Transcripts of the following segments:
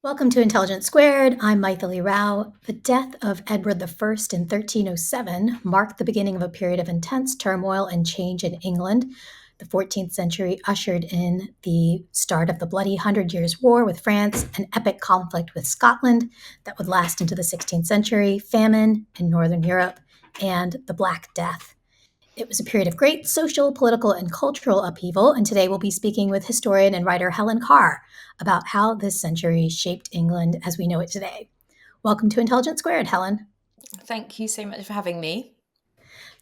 Welcome to Intelligence Squared. I'm Mythili Rao. The death of Edward I in 1307 marked the beginning of a period of intense turmoil and change in England. The 14th century ushered in the start of the bloody Hundred Years' War with France, an epic conflict with Scotland that would last into the 16th century, famine in Northern Europe, and the Black Death. It was a period of great social, political, and cultural upheaval, and today we'll be speaking with historian and writer Helen Carr about how this century shaped England as we know it today. Welcome to Intelligence Squared, Helen. Thank you so much for having me.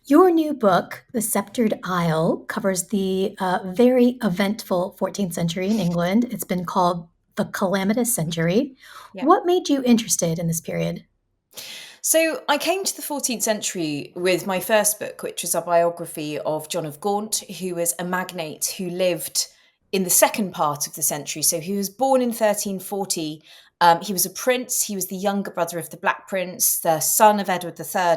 Your new book, The Sceptered Isle, covers the very eventful 14th century in England. It's been called the Calamitous Century. Yeah. What made you interested in this period? So I came to the 14th century with my first book, which was a biography of John of Gaunt, who was a magnate who lived in the second part of the century. So he was born in 1340. He was a prince. He was the younger brother of the Black Prince, the son of Edward III.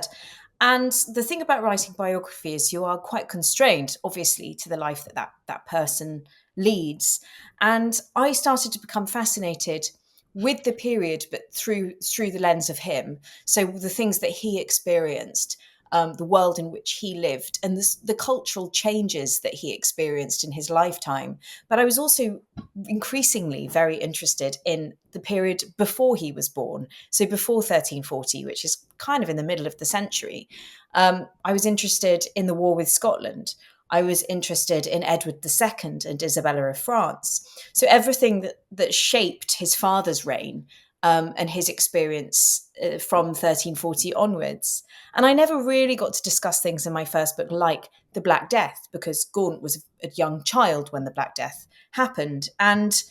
And the thing about writing biography is you are quite constrained, obviously, to the life that person leads. And I started to become fascinated with the period, but through the lens of him. So the things that he experienced, the world in which he lived, and the cultural changes that he experienced in his lifetime. But I was also increasingly very interested in the period before he was born, so before 1340, which is kind of in the middle of the century. I was interested in the war with Scotland. I was interested in Edward II and Isabella of France. So everything that shaped his father's reign and his experience from 1340 onwards. And I never really got to discuss things in my first book like the Black Death, because Gaunt was a young child when the Black Death happened. And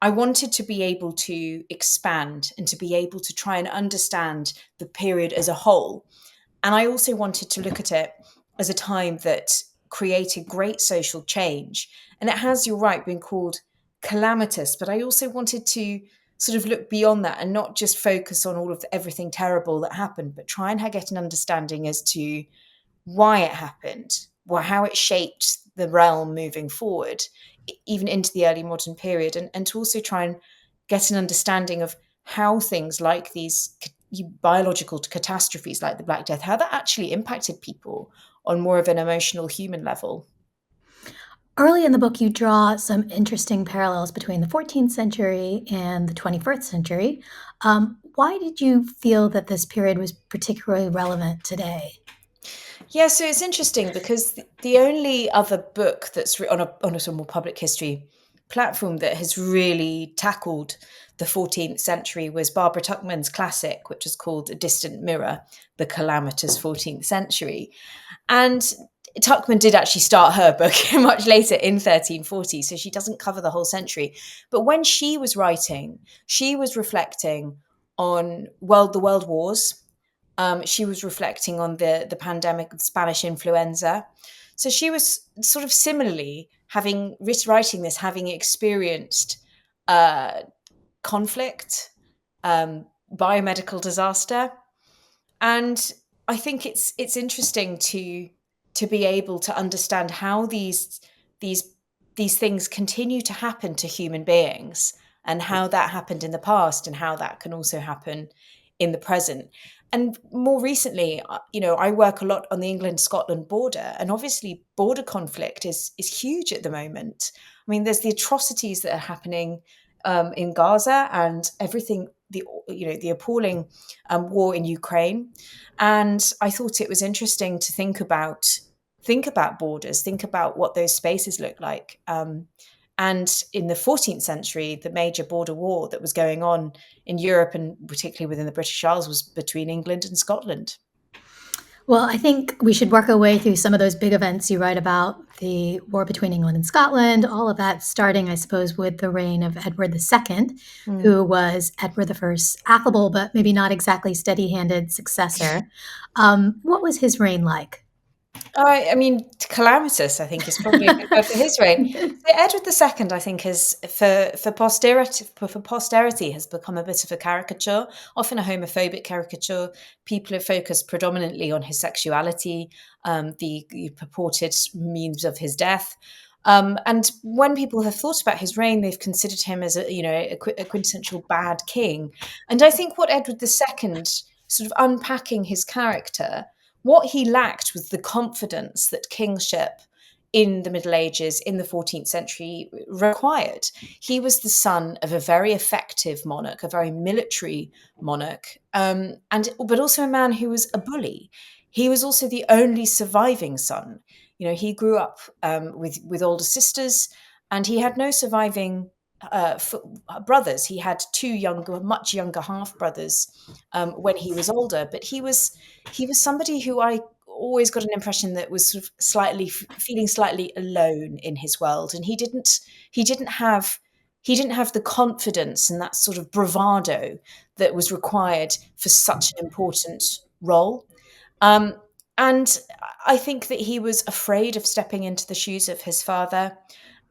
I wanted to be able to expand and to be able to try and understand the period as a whole. And I also wanted to look at it as a time that created great social change. And it has, you're right, been called calamitous, but I also wanted to sort of look beyond that and not just focus on all of everything terrible that happened, but try and get an understanding as to why it happened, how it shaped the realm moving forward, even into the early modern period, and to also try and get an understanding of how things like these biological catastrophes like the Black Death, how that actually impacted people on more of an emotional human level. Early in the book, you draw some interesting parallels between the 14th century and the 21st century. Why did you feel that this period was particularly relevant today? Yeah, so it's interesting because the only other book that's on a sort of more public history platform that has really tackled the 14th century was Barbara Tuchman's classic, which is called A Distant Mirror, The Calamitous 14th Century. And Tuchman did actually start her book much later in 1340, so she doesn't cover the whole century. But when she was writing, she was reflecting on the world wars. She was reflecting on the pandemic of Spanish influenza. So she was sort of similarly writing this, having experienced uh, conflict, biomedical disaster, and I think it's interesting to be able to understand how these these things continue to happen to human beings, and how that happened in the past and how that can also happen in the present. And more recently, I work a lot on the England-Scotland border, and obviously border conflict is huge at the moment. I mean, there's the atrocities that are happening in Gaza and everything, the appalling war in Ukraine. And I thought it was interesting to think about borders, think about what those spaces look like. And in the 14th century, the major border war that was going on in Europe, and particularly within the British Isles, was between England and Scotland. Well, I think we should work our way through some of those big events you write about, the war between England and Scotland, all of that starting, I suppose, with the reign of Edward II, Mm. who was Edward I's affable but maybe not exactly steady-handed successor. What was his reign like? I mean, calamitous, I think, is probably a good word for his reign. So Edward II, I think, has for posterity has become a bit of a caricature, often a homophobic caricature. People have focused predominantly on his sexuality, the purported means of his death. And when people have thought about his reign, they've considered him as a quintessential bad king. And I think what Edward II, sort of unpacking his character, what he lacked was the confidence that kingship in the Middle Ages, in the 14th century, required. He was the son of a very effective monarch, a very military monarch, but also a man who was a bully. He was also the only surviving son. He grew up with older sisters, and he had no surviving brothers. He had two much younger half brothers when he was older. But he was somebody who I always got an impression that was sort of feeling slightly alone in his world, and he didn't have the confidence and that sort of bravado that was required for such an important role. Um, and I think that he was afraid of stepping into the shoes of his father.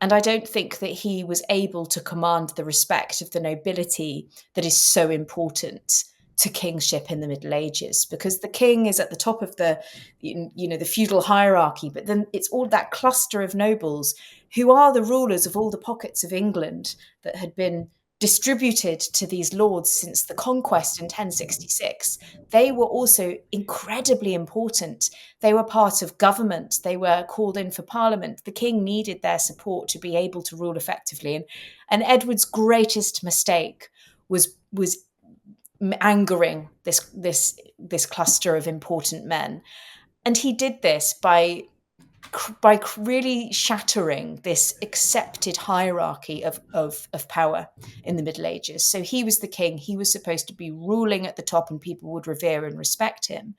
And I don't think that he was able to command the respect of the nobility that is so important to kingship in the Middle Ages, because the king is at the top of the feudal hierarchy, but then it's all that cluster of nobles who are the rulers of all the pockets of England that had been distributed to these lords since the conquest in 1066. They were also incredibly important. They were part of government. They were called in for parliament. The king needed their support to be able to rule effectively. And Edward's greatest mistake was angering this cluster of important men. And he did this by really shattering this accepted hierarchy of power in the Middle Ages. So he was the king, he was supposed to be ruling at the top, and people would revere and respect him.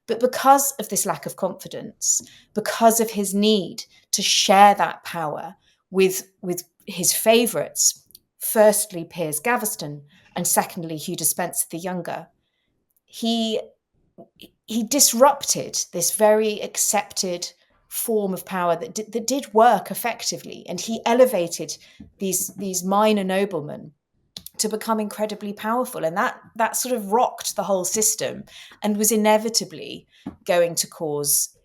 But because of this lack of confidence, because of his need to share that power with his favourites, firstly Piers Gaveston, and secondly Hugh Despenser the Younger, he he disrupted this very accepted form of power that did work effectively, and he elevated these minor noblemen to become incredibly powerful, and that sort of rocked the whole system and was inevitably going to cause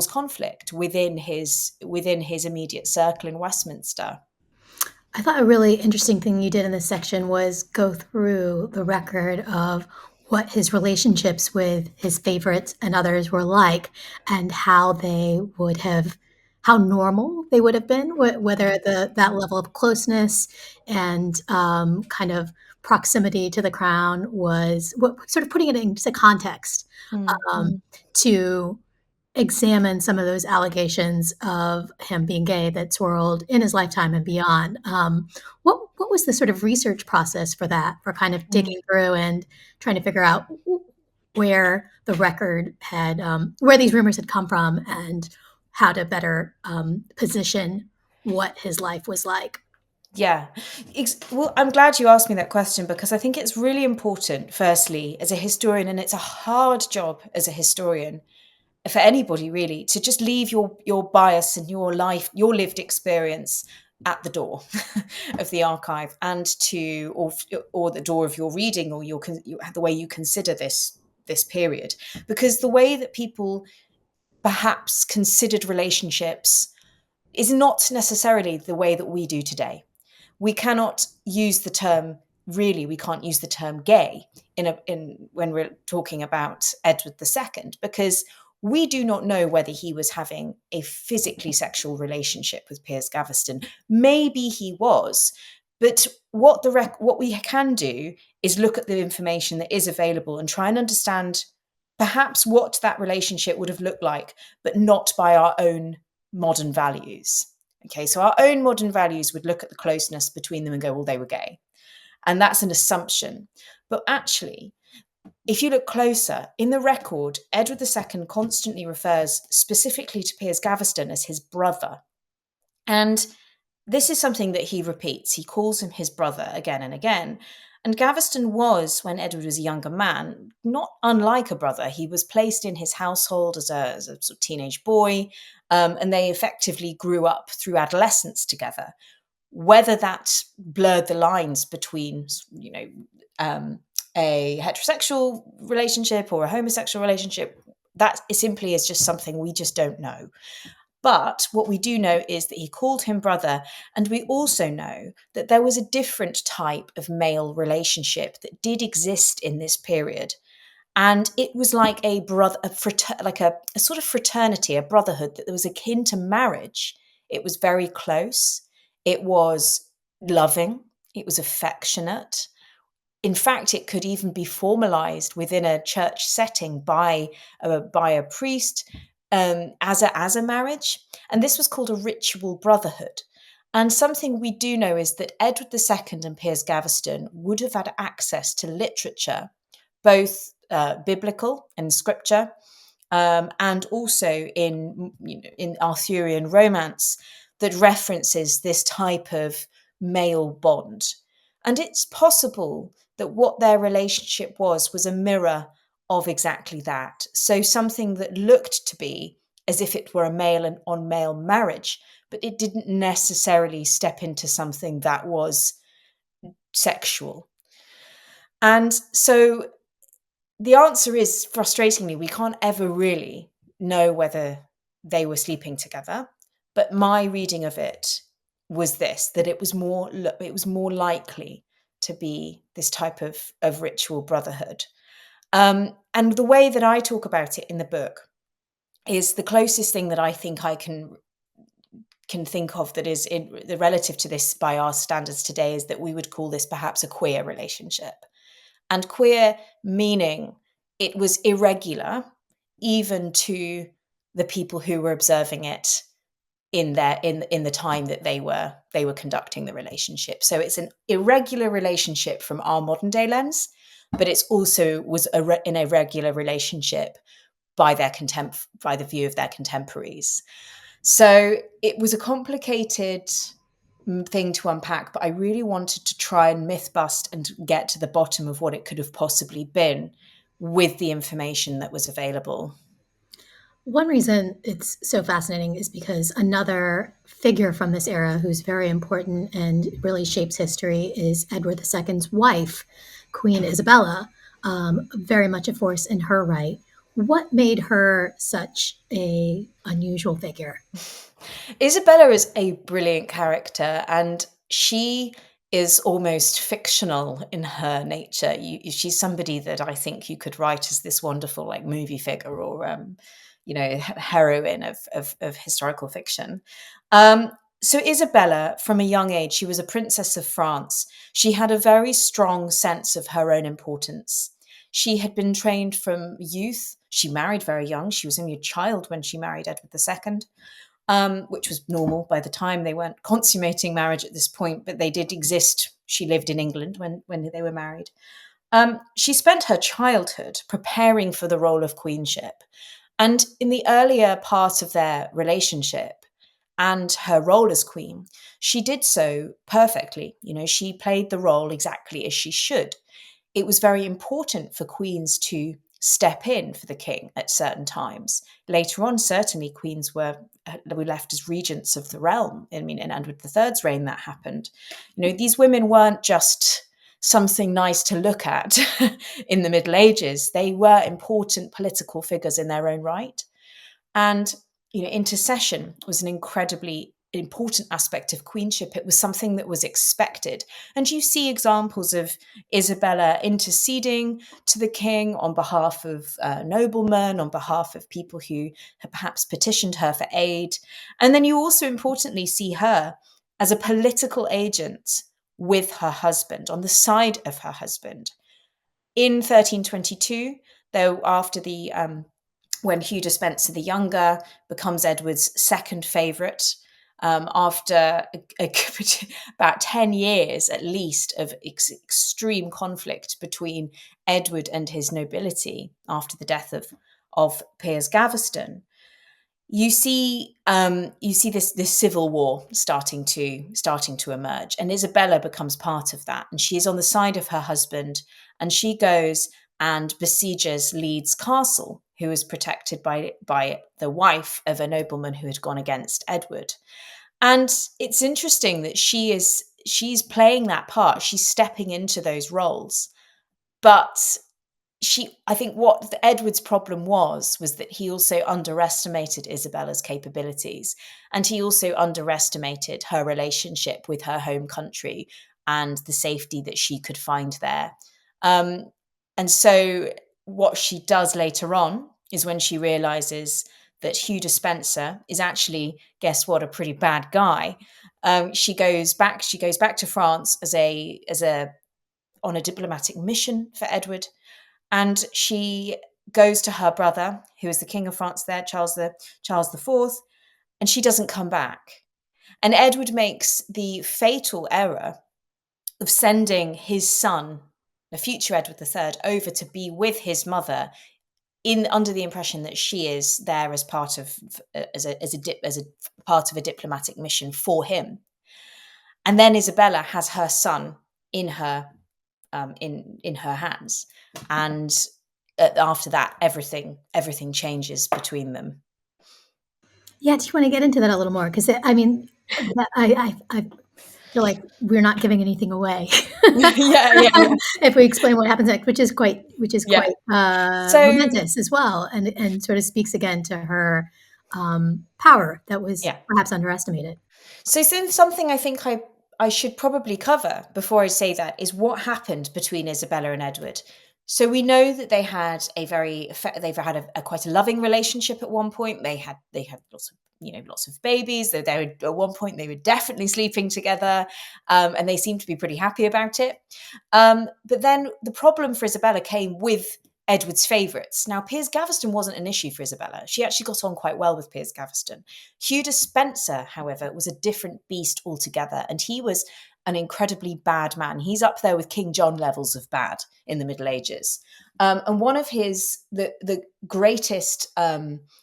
conflict within his immediate circle in Westminster. I thought a really interesting thing you did in this section was go through the record of what his relationships with his favorites and others were like, and how normal they would have been, whether that level of closeness and kind of proximity to the crown was sort of putting it into context um, Mm. to examine some of those allegations of him being gay that swirled in his lifetime and beyond. What was the sort of research process for that, for kind of Mm. digging through and trying to figure out where the where these rumors had come from and how to better position what his life was like? Yeah. Well, I'm glad you asked me that question, because I think it's really important, firstly, as a historian, and it's a hard job as a historian for anybody really, to just leave your bias and your lived experience at the door of the archive, and or the door of your reading, or the way you consider this period, because the way that people perhaps considered relationships is not necessarily the way that we do today. We cannot use the term we can't use the term gay in when we're talking about Edward II, because we do not know whether he was having a physically sexual relationship with Piers Gaveston. Maybe he was, but what we can do is look at the information that is available and try and understand perhaps what that relationship would have looked like, but not by our own modern values. Okay, so our own modern values would look at the closeness between them and go, well, they were gay. And that's an assumption. But actually, if you look closer, in the record, Edward II constantly refers specifically to Piers Gaveston as his brother. And this is something that he repeats. He calls him his brother again and again. And Gaveston was, when Edward was a younger man, not unlike a brother. He was placed in his household as a sort of teenage boy, and they effectively grew up through adolescence together. Whether that blurred the lines between, a heterosexual relationship or a homosexual relationship, that simply is just something we just don't know. But what we do know is that he called him brother. And we also know that there was a different type of male relationship that did exist in this period. And it was like a brother, a sort of fraternity, a brotherhood that was akin to marriage. It was very close. It was loving. It was affectionate. In fact, it could even be formalized within a church setting by a priest as a marriage. And this was called a ritual brotherhood. And something we do know is that Edward II and Piers Gaveston would have had access to literature, both biblical and scripture, and also in Arthurian romance that references this type of male bond. And it's possible that what their relationship was a mirror of exactly that. So something that looked to be as if it were a male and on male marriage, but it didn't necessarily step into something that was sexual. And so the answer is, frustratingly, we can't ever really know whether they were sleeping together. But my reading of it was this: that it was more likely to be this type of ritual brotherhood. And the way that I talk about it in the book is the closest thing that I think I can think of that is in the relative to this by our standards today, is that we would call this perhaps a queer relationship. And queer meaning it was irregular even to the people who were observing it in the time that they were conducting the relationship. So it's an irregular relationship from our modern day lens, but it's also was an irregular relationship by by the view of their contemporaries. So it was a complicated thing to unpack, but I really wanted to try and myth bust and get to the bottom of what it could have possibly been with the information that was available. One reason it's so fascinating is because another figure from this era who's very important and really shapes history is Edward II's wife, Queen Isabella, very much a force in her right. What made her such a unusual figure? Isabella is a brilliant character, and she is almost fictional in her nature. She's somebody that I think you could write as this wonderful, like, movie figure or heroine of historical fiction. So Isabella, from a young age, she was a princess of France. She had a very strong sense of her own importance. She had been trained from youth. She married very young. She was only a child when she married Edward II, which was normal by the time. They weren't consummating marriage at this point, but they did exist. She lived in England when they were married. She spent her childhood preparing for the role of queenship. And in the earlier part of their relationship and her role as queen, she did so perfectly. She played the role exactly as she should. It was very important for queens to step in for the king at certain times. Later on, certainly queens were left as regents of the realm. I mean, in Edward III's reign, that happened. These women weren't just something nice to look at in the Middle Ages. They were important political figures in their own right. And intercession was an incredibly important aspect of queenship. It was something that was expected. And you see examples of Isabella interceding to the king on behalf of noblemen, on behalf of people who had perhaps petitioned her for aid. And then you also importantly see her as a political agent with her husband, on the side of her husband. In 1322, though, after the when Hugh Despencer the Younger becomes Edward's second favourite, after about 10 years at least of extreme conflict between Edward and his nobility after the death of Piers Gaveston. You see this civil war starting to emerge, and Isabella becomes part of that, and she is on the side of her husband, and she goes and besieges Leeds Castle, who is protected by the wife of a nobleman who had gone against Edward. And it's interesting that she's playing that part, she's stepping into those roles, but I think what Edward's problem was that he also underestimated Isabella's capabilities, and he also underestimated her relationship with her home country and the safety that she could find there. Um, and so, what she does later on is when she realizes that Hugh Despenser is actually, guess what, a pretty bad guy. She goes back. She goes back to France as a on a diplomatic mission for Edward, and she goes to her brother, who is the King of France there, Charles the Fourth, and she doesn't come back. And Edward makes the fatal error of sending his son, the future Edward III, over to be with his mother in under the impression that she is there as part of as a part of a diplomatic mission for him. And then Isabella has her son in her in her hands, and after that, everything changes between them. Yeah, do you want to get into that a little more? Because I mean, I feel like we're not giving anything away Yeah. if we explain what happens next, which is Yeah. quite So momentous as well, and sort of speaks again to her power that was yeah. perhaps underestimated. So something I think I should probably cover before I say that is what happened between Isabella and Edward. So we know that they've had a quite a loving relationship at one point. They had lots of babies. At one point they were definitely sleeping together, and they seemed to be pretty happy about it. But then the problem for Isabella came with Edward's favourites. Now, Piers Gaveston wasn't an issue for Isabella. She actually got on quite well with Piers Gaveston. Hugh Despenser, however, was a different beast altogether, and he was an incredibly bad man. He's up there with King John levels of bad in the Middle Ages. And one of the greatest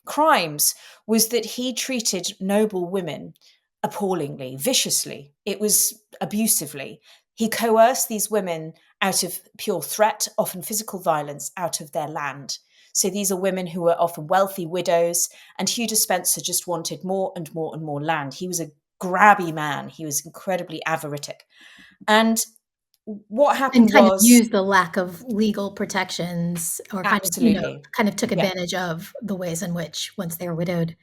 crimes was that he treated noble women appallingly, viciously. It was abusively. He coerced these women out of pure threat, often physical violence, out of their land. So these are women who were often wealthy widows, and Hugh Despenser just wanted more and more and more land. He was a grabby man. He was incredibly avaritic. And what And happened kind of was used the lack of legal protections, or absolutely, kind of took yeah, advantage of the ways in which, once they were widowed,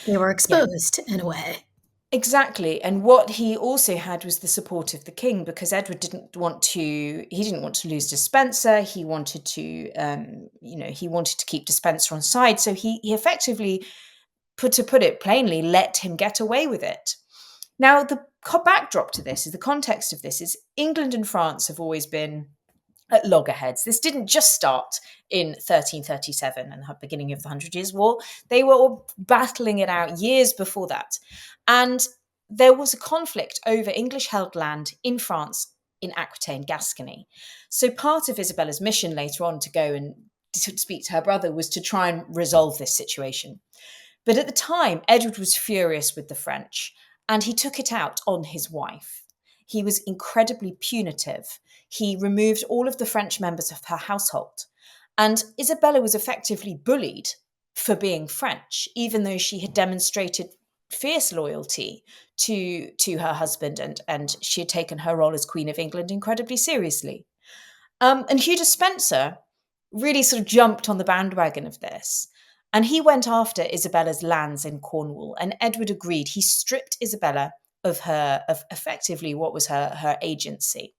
they were yeah. exposed in a way. Exactly. And what he also had was the support of the king, because Edward he didn't want to lose Despenser. He wanted to, he wanted to keep Despenser on side. So he effectively, to put it plainly, let him get away with it. Now, the backdrop to this is the context of this is England and France have always been at loggerheads. This didn't just start in 1337 and the beginning of the Hundred Years' War. They were all battling it out years before that. And there was a conflict over English held land in France, in Aquitaine, Gascony. So part of Isabella's mission later on to go and to speak to her brother was to try and resolve this situation. But at the time, Edward was furious with the French, and he took it out on his wife. He was incredibly punitive. He removed all of the French members of her household. And Isabella was effectively bullied for being French, even though she had demonstrated fierce loyalty to her husband, and she had taken her role as Queen of England incredibly seriously. And Hugh Despenser really sort of jumped on the bandwagon of this. And he went after Isabella's lands in Cornwall, and Edward agreed. He stripped Isabella of effectively what was her agency.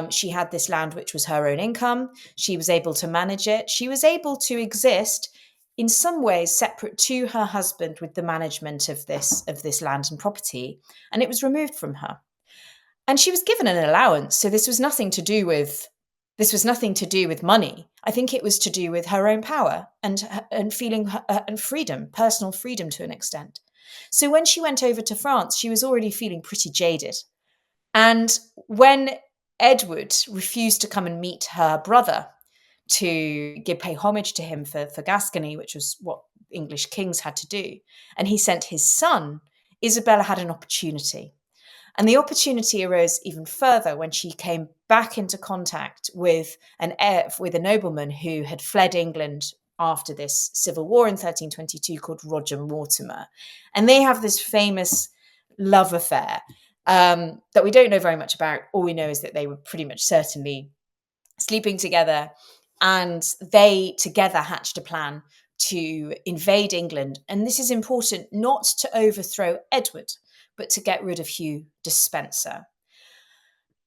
She had this land which was her own income. She was able to manage it. She was able to exist in some ways separate to her husband with the management of this land and property, and it was removed from her. And she was given an allowance, so this was nothing to do with money. I think it was to do with her own power and feeling and freedom, personal freedom to an extent. So when she went over to France, she was already feeling pretty jaded. And when Edward refused to come and meet her brother to pay homage to him for Gascony, which was what English kings had to do, and he sent his son, Isabella had an opportunity. And the opportunity arose even further when she came back into contact with a nobleman who had fled England after this civil war in 1322 called Roger Mortimer. And they have this famous love affair that we don't know very much about. All we know is that they were pretty much certainly sleeping together. And they together hatched a plan to invade England. And this is important, not to overthrow Edward, but to get rid of Hugh Despenser.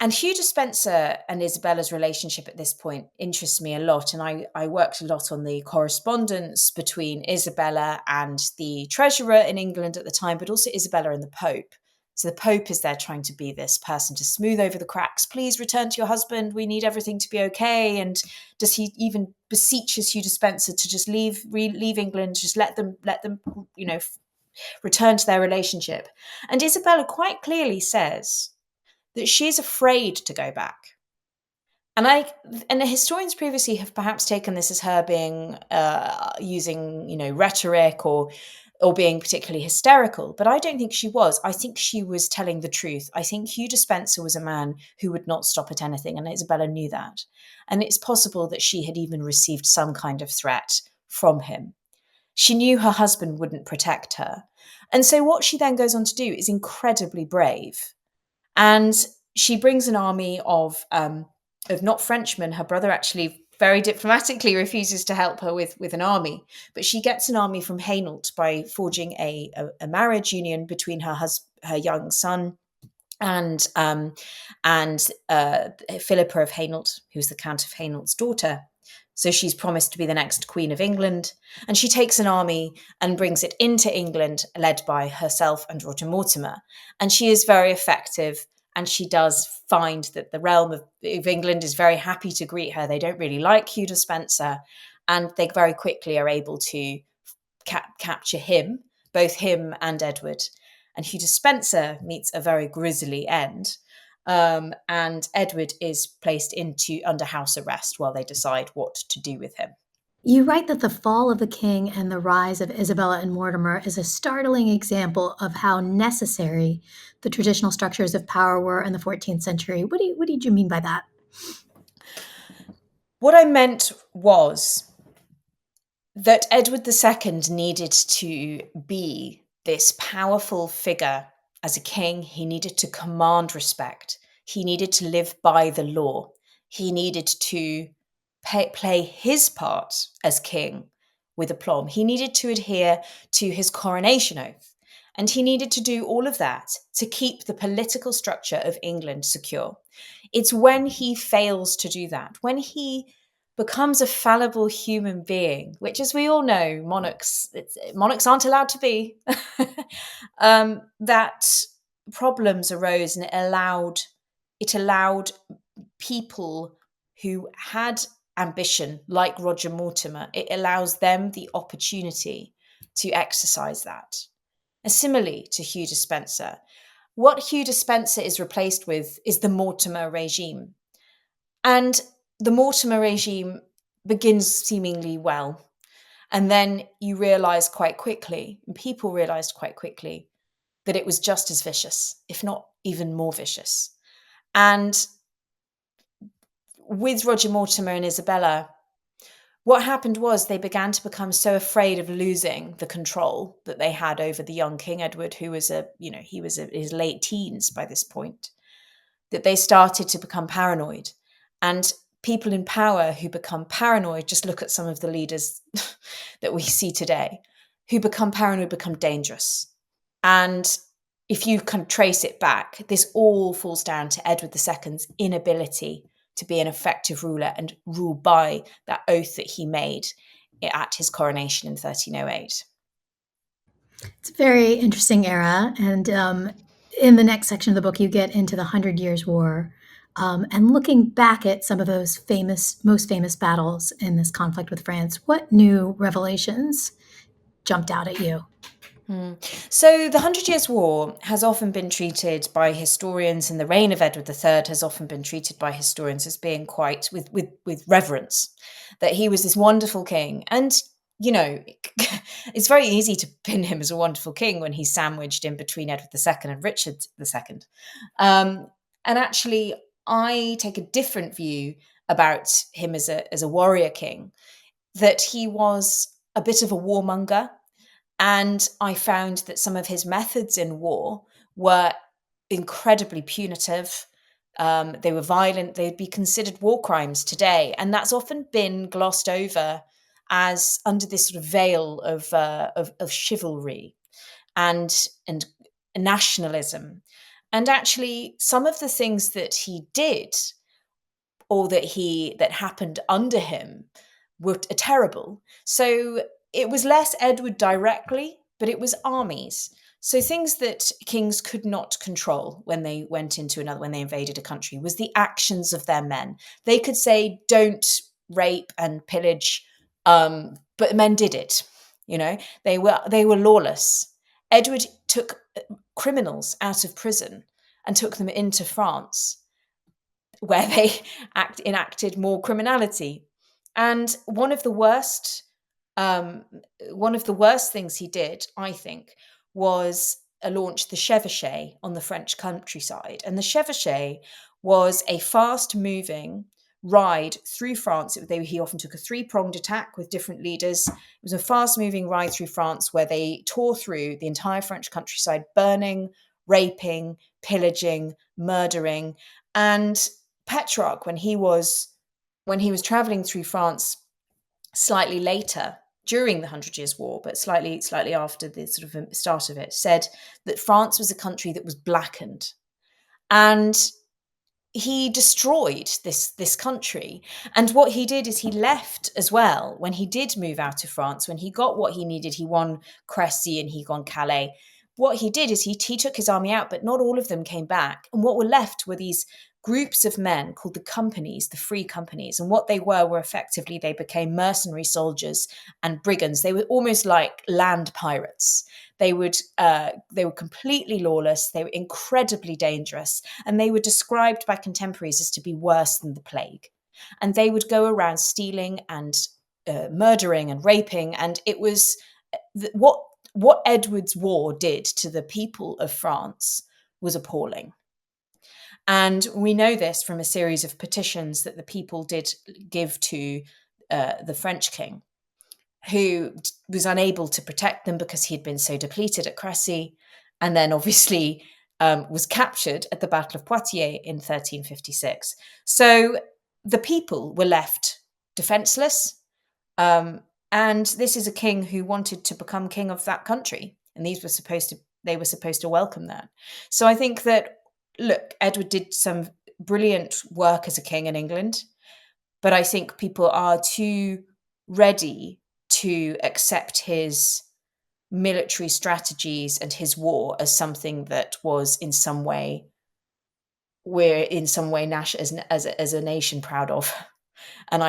And Hugh Despenser and Isabella's relationship at this point interests me a lot. And I worked a lot on the correspondence between Isabella and the treasurer in England at the time, but also Isabella and the Pope. So the Pope is there trying to be this person to smooth over the cracks. Please return to your husband. We need everything to be okay. And does he even beseeches Hugh Despenser to just leave England, just let them, return to their relationship. And Isabella quite clearly says that she's afraid to go back. And the historians previously have perhaps taken this as her being using, rhetoric or being particularly hysterical, but I don't think she was. I think she was telling the truth. I think Hugh Despenser was a man who would not stop at anything, and Isabella knew that. And it's possible that she had even received some kind of threat from him. She knew her husband wouldn't protect her. And so what she then goes on to do is incredibly brave. And she brings an army of not Frenchmen. Her brother actually very diplomatically refuses to help her with an army, but she gets an army from Hainault by forging a marriage union between her young son and Philippa of Hainault, who's the Count of Hainault's daughter. So she's promised to be the next Queen of England, and she takes an army and brings it into England, led by herself and Roger Mortimer. And she is very effective, and she does find that the realm of England is very happy to greet her. They don't really like Hugh Despenser, and they very quickly are able to capture him, both him and Edward. And Hugh Despenser meets a very grisly end. And Edward is placed under house arrest while they decide what to do with him. You write that the fall of the king and the rise of Isabella and Mortimer is a startling example of how necessary the traditional structures of power were in the 14th century. What did you mean by that? What I meant was that Edward II needed to be this powerful figure as a king. He needed to command respect. He needed to live by the law. He needed to play his part as king with aplomb. He needed to adhere to his coronation oath. And he needed to do all of that to keep the political structure of England secure. It's when he fails to do that, when he becomes a fallible human being, which, as we all know, monarchs aren't allowed to be, that problems arose, and it allowed people who had ambition, like Roger Mortimer, it allows them the opportunity to exercise that. And similarly to Hugh Despenser, what Hugh Despenser is replaced with is the Mortimer regime. And the Mortimer regime begins seemingly well. And then you realize quite quickly, and people realized quite quickly, that it was just as vicious, if not even more vicious. And with Roger Mortimer and Isabella, what happened was they began to become so afraid of losing the control that they had over the young King Edward, who was in his late teens by this point, that they started to become paranoid. And people in power who become paranoid, just look at some of the leaders that we see today, who become paranoid, become dangerous. And if you can trace it back, this all falls down to Edward II's inability to be an effective ruler and rule by that oath that he made at his coronation in 1308. It's a very interesting era. And in the next section of the book, you get into the Hundred Years' War. And looking back at some of those most famous battles in this conflict with France, what new revelations jumped out at you? So the Hundred Years' War has often been treated by historians, and the reign of Edward III has often been treated by historians as being quite with reverence, that he was this wonderful king. And, it's very easy to pin him as a wonderful king when he's sandwiched in between Edward II and Richard II. And actually, I take a different view about him as a warrior king, that he was a bit of a warmonger. And I found that some of his methods in war were incredibly punitive, They were violent. They'd be considered war crimes today, and that's often been glossed over as under this sort of veil of chivalry and nationalism. And actually, some of the things that he did or that happened under him were terrible. So it was less Edward directly, but it was armies. So things that kings could not control when they when they invaded a country was the actions of their men. They could say, "Don't rape and pillage," but men did it. They were lawless. Edward took criminals out of prison and took them into France, where they enacted more criminality. And um, one of the worst things he did, I think, was launch the chevauchée on the French countryside. And the chevauchée was a fast-moving ride through France. He often took a three-pronged attack with different leaders. It was a fast-moving ride through France where they tore through the entire French countryside, burning, raping, pillaging, murdering. And Petrarch, when he was traveling through France slightly later during the Hundred Years' War, but slightly after the sort of start of it, said that France was a country that was blackened, and he destroyed this country. And what he did is he left as well. When he did move out of France, when he got what he needed, he won Crécy and he won Calais. What he did is he took his army out, but not all of them came back. And what were left were these groups of men called the companies, the free companies. And what they were effectively, they became mercenary soldiers and brigands. They were almost like land pirates. They were completely lawless. They were incredibly dangerous, and they were described by contemporaries as to be worse than the plague. And they would go around stealing and murdering and raping. And it was what Edward's war did to the people of France was appalling. And we know this from a series of petitions that the people did give to the French king, who was unable to protect them because he'd been so depleted at Crécy, and then obviously was captured at the Battle of Poitiers in 1356. So the people were left defenseless. And this is a king who wanted to become king of that country, and they were supposed to welcome that. So I think that, look, Edward did some brilliant work as a king in England, but I think people are too ready to accept his military strategies and his war as something that was in some way as a nation proud of. And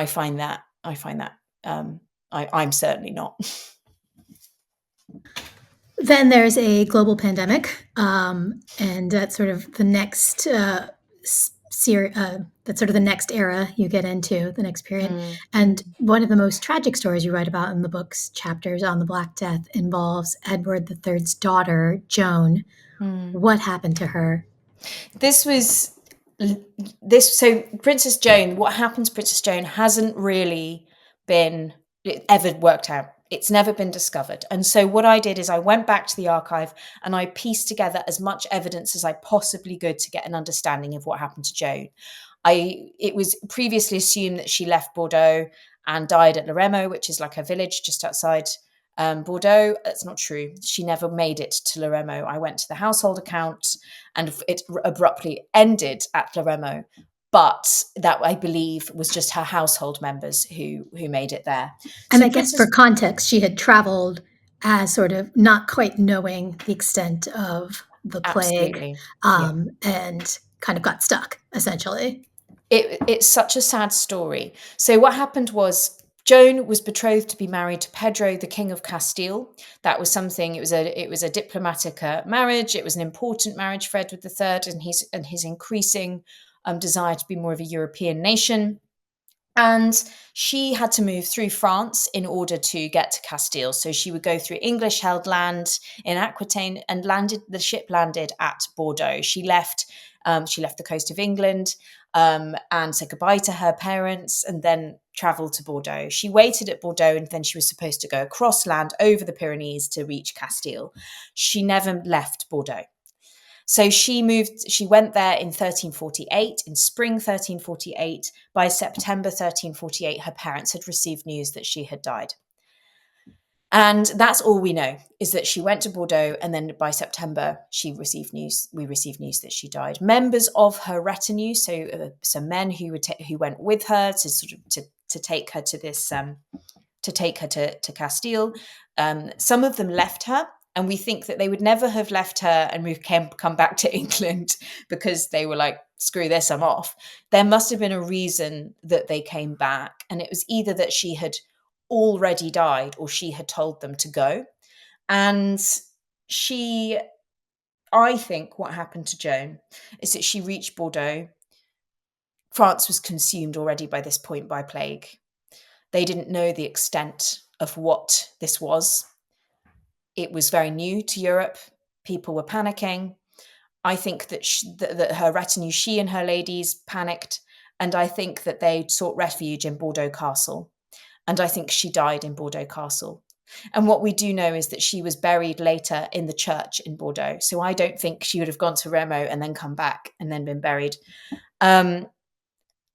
I'm certainly not. Then there's a global pandemic, and that's sort of the next that's sort of the next era you get into, the next period. And one of the most tragic stories you write about in the book's chapters on the Black Death involves Edward III's daughter, Joan. What happened to her? So Princess Joan, what happened to Princess Joan hasn't really been ever worked out. It's never been discovered. And so what I did is I went back to the archive and I pieced together as much evidence as I possibly could to get an understanding of what happened to Joan. It was previously assumed that she left Bordeaux and died at Loremo, which is like a village just outside Bordeaux. That's not true. She never made it to Loremo. I went to the household account and it abruptly ended at Loremo. But that, I believe, was just her household members who made it there. And I guess for context, she had traveled as sort of not quite knowing the extent of the plague, and kind of got stuck, essentially. It's such a sad story. So what happened was Joan was betrothed to be married to Pedro, the King of Castile. That was something. It was a diplomatic marriage. It was an important marriage for Edward III and his increasing desire to be more of a European nation. And she had to move through France in order to get to Castile. So she would go through English-held land in Aquitaine, and the ship landed at Bordeaux. She left the coast of England and said goodbye to her parents and then travelled to Bordeaux. She waited at Bordeaux and then she was supposed to go across land over the Pyrenees to reach Castile. She never left Bordeaux. So she went there in 1348, in spring 1348. By September 1348, her parents had received news that she had died. And that's all we know, is that she went to Bordeaux, and then by September we received news that she died. Members of her retinue, so some men who went with her to sort of to take her to this to take her to Castile. Some of them left her, and we think that they would never have left her and come back to England because they were like, screw this, I'm off. There must have been a reason that they came back, and it was either that she had already died or she had told them to go. And I think what happened to Joan is that she reached Bordeaux. France was consumed already by this point by plague. They didn't know the extent of what this was. It was very new to Europe. People were panicking. I think that, that her retinue, she and her ladies, panicked. And I think that they sought refuge in Bordeaux Castle. And I think she died in Bordeaux Castle. And what we do know is that she was buried later in the church in Bordeaux. So I don't think she would have gone to Remo and then come back and then been buried. And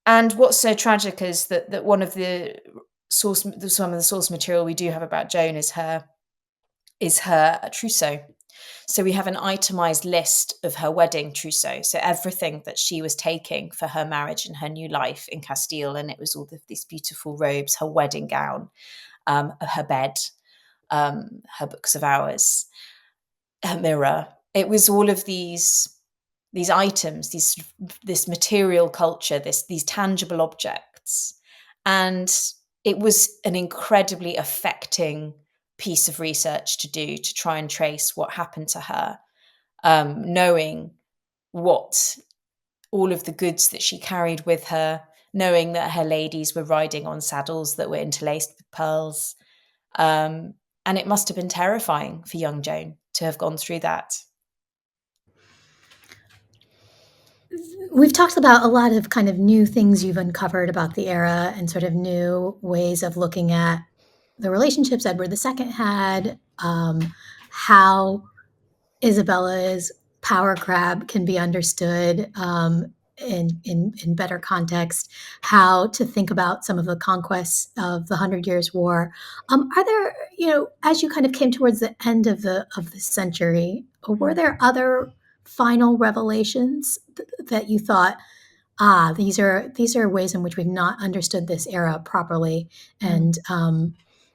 what's so tragic is that one of some of the source material we do have about Joan is her trousseau. So we have an itemized list of her wedding trousseau. So everything that she was taking for her marriage and her new life in Castile, and it was all these beautiful robes, her wedding gown, her bed, her books of hours, her mirror. It was all of these items, this material culture, these tangible objects. And it was an incredibly affecting piece of research to do, to try and trace what happened to her, knowing what all of the goods that she carried with her, knowing that her ladies were riding on saddles that were interlaced with pearls. And it must have been terrifying for young Joan to have gone through that. We've talked about a lot of kind of new things you've uncovered about the era and sort of new ways of looking at the relationships Edward II had, how Isabella's power grab can be understood in better context, how to think about some of the conquests of the Hundred Years' War. Are there, as you kind of came towards the end of the century, were there other final revelations that you thought, these are ways in which we've not understood this era properly, and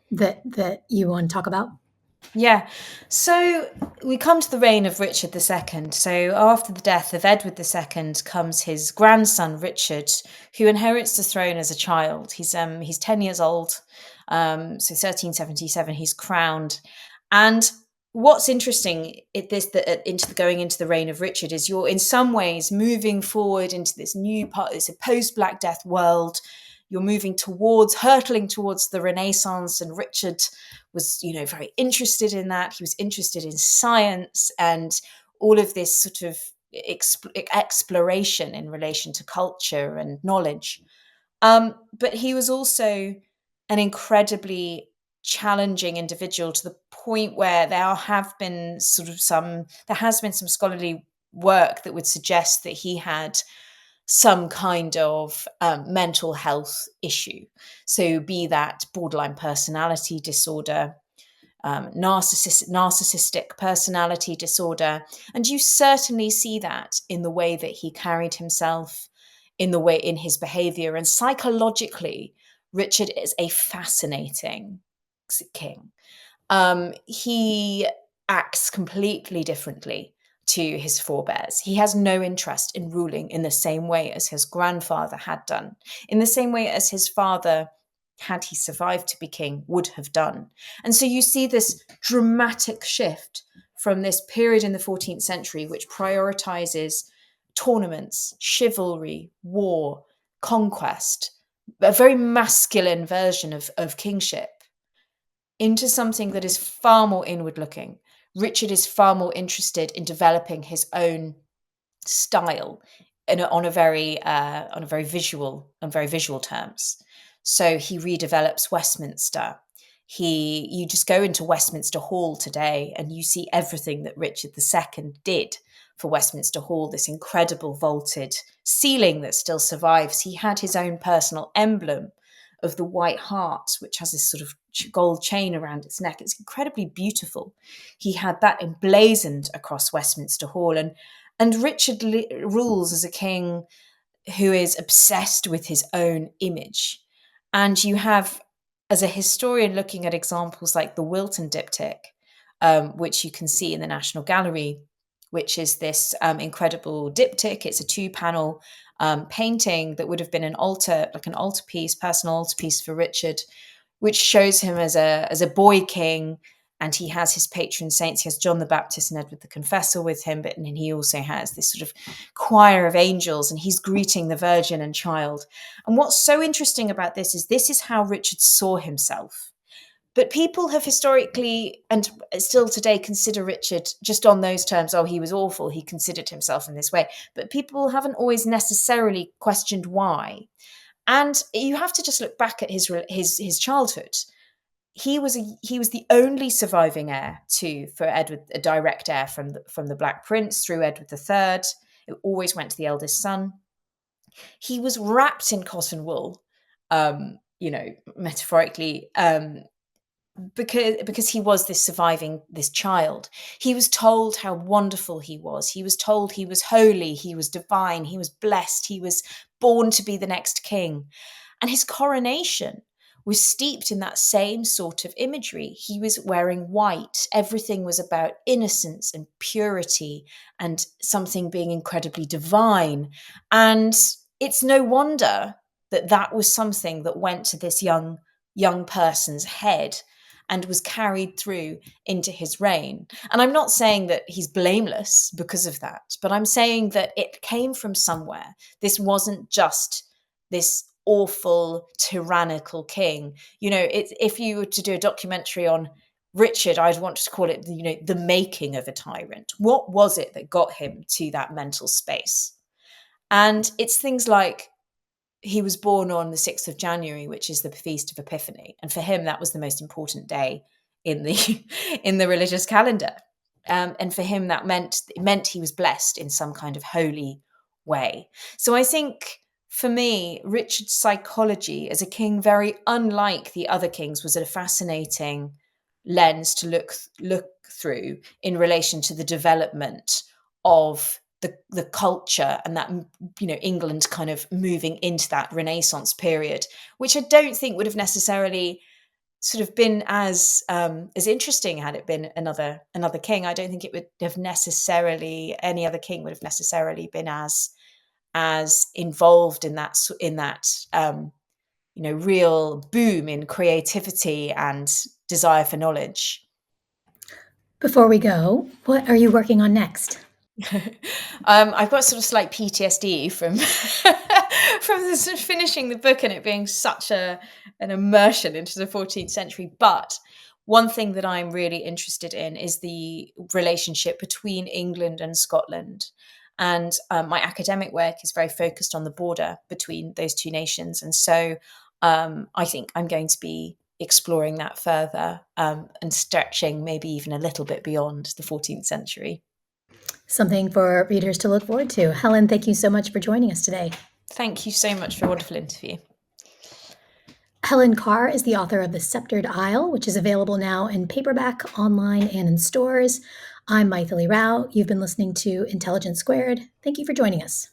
that you want to talk about? Yeah. So we come to the reign of Richard II. So after the death of Edward II comes his grandson, Richard, who inherits the throne as a child. He's 10 years old. So 1377, he's crowned. And what's interesting going into the reign of Richard is you're in some ways moving forward into this new part. It's a post-Black Death world. You're hurtling towards the Renaissance, and Richard was, very interested in that. He was interested in science and all of this sort of exploration in relation to culture and knowledge. But he was also an incredibly challenging individual, to the point where there has been some scholarly work that would suggest that he had some kind of mental health issue. So be that borderline personality disorder, narcissistic personality disorder. And you certainly see that in the way that he carried himself, in his behavior. And psychologically, Richard is a fascinating king. He acts completely differently to his forebears. He has no interest in ruling in the same way as his grandfather had done, in the same way as his father, had he survived to be king, would have done. And so you see this dramatic shift from this period in the 14th century, which prioritizes tournaments, chivalry, war, conquest, a very masculine version of kingship, into something that is far more inward looking. Richard is far more interested in developing his own style on very visual terms. So he redevelops Westminster. You just go into Westminster Hall today and you see everything that Richard II did for Westminster Hall, this incredible vaulted ceiling that still survives. He had his own personal emblem of the White Hart, which has this sort of gold chain around its neck. It's incredibly beautiful. He had that emblazoned across Westminster Hall. And Richard rules as a king who is obsessed with his own image. And you have, as a historian, looking at examples like the Wilton diptych, which you can see in the National Gallery, which is this incredible diptych. It's a 2-panel painting that would have been an altar, like an altarpiece, personal altarpiece for Richard, which shows him as a boy king. And he has his patron saints. He has John the Baptist and Edward the Confessor with him, but then he also has this sort of choir of angels, and he's greeting the Virgin and Child. And what's so interesting about this is how Richard saw himself. But people have historically and still today consider Richard just on those terms. Oh, he was awful. He considered himself in this way. But people haven't always necessarily questioned why. And you have to just look back at his childhood. He was the only surviving heir for Edward, a direct heir from the Black Prince through Edward III. It always went to the eldest son. He was wrapped in cotton wool, metaphorically, because he was this child. He was told how wonderful he was. He was told he was holy, he was divine, he was blessed, he was born to be the next king. And his coronation was steeped in that same sort of imagery. He was wearing white. Everything was about innocence and purity and something being incredibly divine. And it's no wonder that was something that went to this young person's head and was carried through into his reign. And I'm not saying that he's blameless because of that, but I'm saying that it came from somewhere. This wasn't just this awful, tyrannical king. If you were to do a documentary on Richard, I'd want to call it, the making of a tyrant. What was it that got him to that mental space? And it's things like he was born on the 6th of January, which is the Feast of Epiphany. And for him, that was the most important day in the religious calendar. And for him, it meant he was blessed in some kind of holy way. So I think, for me, Richard's psychology as a king, very unlike the other kings, was a fascinating lens to look through in relation to the development of the culture and that, England kind of moving into that Renaissance period, which I don't think would have necessarily sort of been as interesting had it been another king. I don't think it would have necessarily, any other king would have necessarily been as involved in that real boom in creativity and desire for knowledge. Before we go, what are you working on next? I've got sort of slight PTSD from sort of finishing the book and it being such an immersion into the 14th century. But one thing that I'm really interested in is the relationship between England and Scotland. And my academic work is very focused on the border between those two nations. And so I think I'm going to be exploring that further and stretching maybe even a little bit beyond the 14th century. Something for readers to look forward to. Helen, thank you so much for joining us today. Thank you so much for a wonderful interview. Helen Carr is the author of The Sceptered Isle, which is available now in paperback, online, and in stores. I'm Mythili Rao. You've been listening to Intelligence Squared. Thank you for joining us.